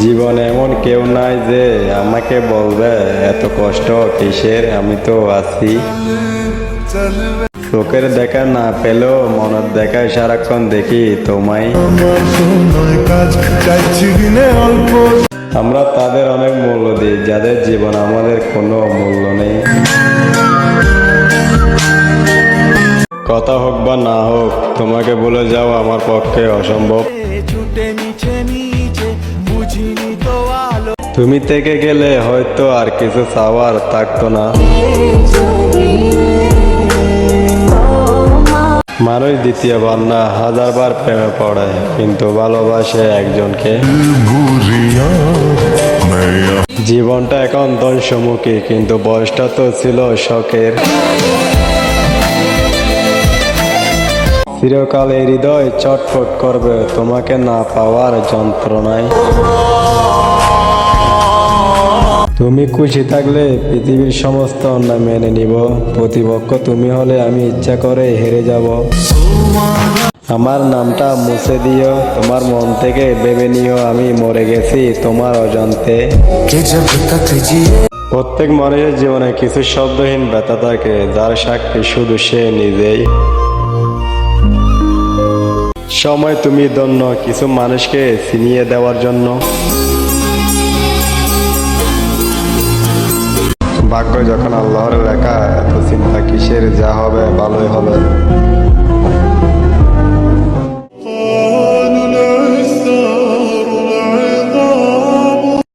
জীবনে এমন কেউ নাই যে আমাকে বলবে এত কষ্ট কিসের, আমি তো আছি। চোখের দেখা না পেলেও মনের দেখায় সারাক্ষণ দেখি তোমায়। আমরা তাদের অনেক মূল্য দিই যাদের জীবন আমাদের কোনো মূল্য নেই। কথা হোক বা না হোক, তোমাকে বলে যাও আমার পক্ষে অসম্ভব। তুমি থেকে গেলে হয়তো আর কিছু চাওয়ার থাকতো না। মানুষ দ্বিতীয়বার না হাজারবার প্রেমে পড়ে, কিন্তু ভালোবাসে একজনকে। জীবনটা এখন ধ্বংসমুখী, কিন্তু বয়সটা তো ছিল শখের। চিরকাল এই হৃদয় চটফট করবে তোমাকে না পাওয়ার যন্ত্রণায়। তুমি খুশি থাকলে পৃথিবীর সমস্ত অন্যায় মেনে নিব। প্রতিপক্ষ তুমি হলে আমি ইচ্ছা করে হেরে যাব। আমার নামটা মুছে দিও, তোমার মন থেকে ভেবে নিও আমি মরে গেছি তোমার অজান্তে। প্রত্যেক মানুষের জীবনে কিছু শব্দহীন ব্যথা থাকে, যার সাক্ষী শুধু সে নিজেই। সময় তুমি ধন্য কিছু মানুষকে ছিনিয়ে দেওয়ার জন্য। ভাগ্য যখন আল্লাহর লেখা, এত চিন্তা কিসের, যা হবে ভালোই হবে।